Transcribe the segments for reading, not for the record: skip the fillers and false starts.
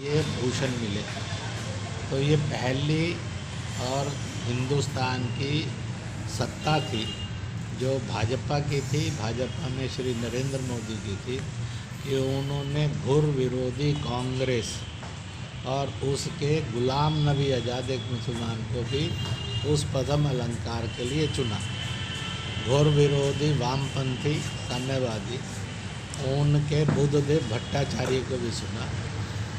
ये भूषण मिले। तो ये पहली और हिंदुस्तान की सत्ता थी जो भाजपा की थी, भाजपा में श्री नरेंद्र मोदी की थी, कि उन्होंने घोर विरोधी कांग्रेस और उसके गुलाम नबी आज़ाद एक मुसलमान को भी उस पदम अलंकार के लिए चुना। घोर विरोधी वामपंथी साम्यवादी उनके बुद्धदेव भट्टाचार्य को भी सुना।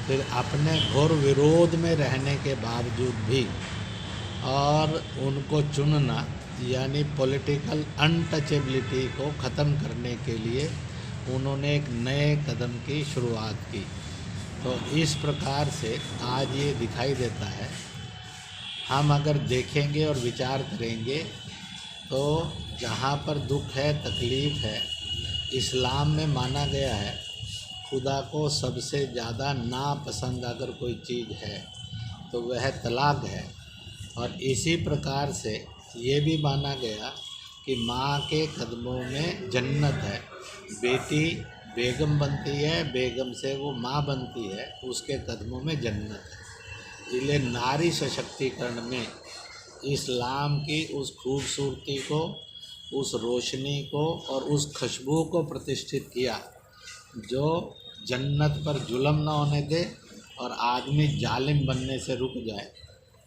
फिर अपने घोर विरोध में रहने के बावजूद भी और उनको चुनना, यानी पॉलिटिकल अनटचेबिलिटी को ख़त्म करने के लिए उन्होंने एक नए कदम की शुरुआत की। तो इस प्रकार से आज ये दिखाई देता है। हम अगर देखेंगे और विचार करेंगे तो जहाँ पर दुख है, तकलीफ़ है, इस्लाम में माना गया है खुदा को सबसे ज़्यादा नापसंद अगर कोई चीज़ है तो वह तलाक है। और इसी प्रकार से ये भी माना गया कि माँ के कदमों में जन्नत है। बेटी बेगम बनती है, बेगम से वो माँ बनती है, उसके कदमों में जन्नत है। इसलिए नारी सशक्तिकरण में इस्लाम की उस खूबसूरती को, उस रोशनी को और उस खुशबू को प्रतिष्ठित किया जो जन्नत पर जुल्म न होने दे और आदमी जालिम बनने से रुक जाए,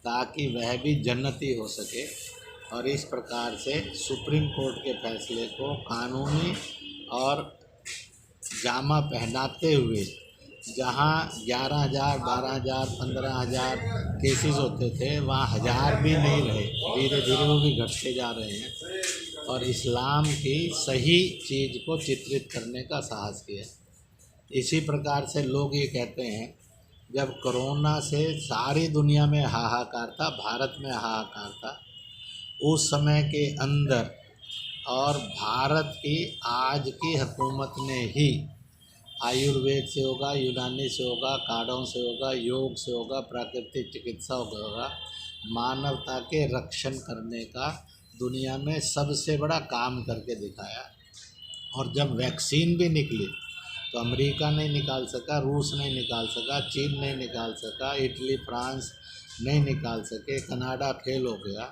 ताकि वह भी जन्नती हो सके। और इस प्रकार से सुप्रीम कोर्ट के फैसले को कानूनी और जामा पहनाते हुए, जहाँ 11,000, 12,000, 15,000 केसेस होते थे, वहाँ 1,000 भी नहीं रहे। धीरे धीरे वो भी घटते जा रहे हैं और इस्लाम की सही चीज़ को चित्रित करने का साहस किया। इसी प्रकार से लोग ये कहते हैं, जब कोरोना से सारी दुनिया में हाहाकार था, भारत में हाहाकार था, उस समय के अंदर और भारत की आज की हुकूमत ने ही आयुर्वेद से होगा, यूनानी से होगा, काढ़ों से होगा, योग से होगा, प्राकृतिक चिकित्सा होगा, मानवता के रक्षण करने का दुनिया में सबसे बड़ा काम करके दिखाया। और जब वैक्सीन भी निकली तो अमेरिका नहीं निकाल सका, रूस नहीं निकाल सका, चीन नहीं निकाल सका, इटली फ्रांस नहीं निकाल सके, कनाडा फेल हो गया,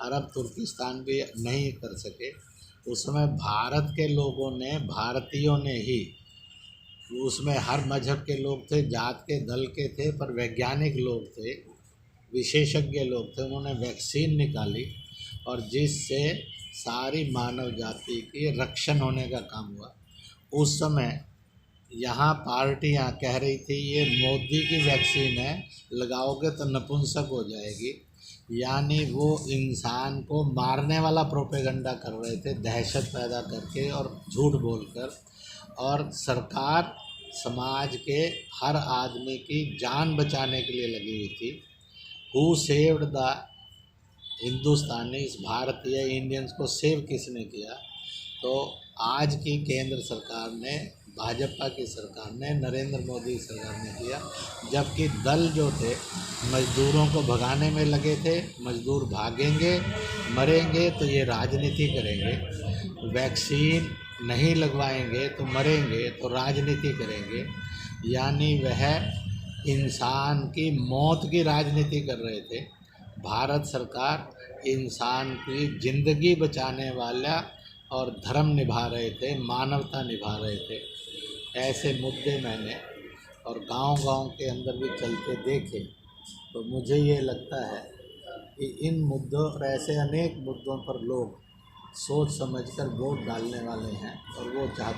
अरब तुर्किस्तान भी नहीं कर सके। उस समय भारत के लोगों ने, भारतीयों ने ही, उसमें हर मज़हब के लोग थे, जात के दल के थे, पर वैज्ञानिक लोग थे, विशेषज्ञ लोग थे, उन्होंने वैक्सीन निकाली और जिससे सारी मानव जाति की रक्षण होने का काम हुआ। उस समय यहाँ पार्टियाँ कह रही थी ये मोदी की वैक्सीन है, लगाओगे तो नपुंसक हो जाएगी, यानी वो इंसान को मारने वाला प्रोपेगेंडा कर रहे थे, दहशत पैदा करके और झूठ बोलकर। और सरकार समाज के हर आदमी की जान बचाने के लिए लगी हुई थी। हु सेव्ड द हिंदुस्तानीज, भारतीय इंडियंस को सेव किसने किया? तो आज की केंद्र सरकार ने, भाजपा की सरकार ने, नरेंद्र मोदी सरकार ने किया। जबकि दल जो थे मज़दूरों को भगाने में लगे थे, मज़दूर भागेंगे, मरेंगे तो ये राजनीति करेंगे, वैक्सीन नहीं लगवाएंगे तो मरेंगे तो राजनीति करेंगे, यानी वह इंसान की मौत की राजनीति कर रहे थे। भारत सरकार इंसान की ज़िंदगी बचाने वाला और धर्म निभा रहे थे, मानवता निभा रहे थे। ऐसे मुद्दे मैंने और गांव-गांव के अंदर भी चलते देखे, तो मुझे ये लगता है कि इन मुद्दों और ऐसे अनेक मुद्दों पर लोग सोच समझकर वोट डालने वाले हैं और वो चाहते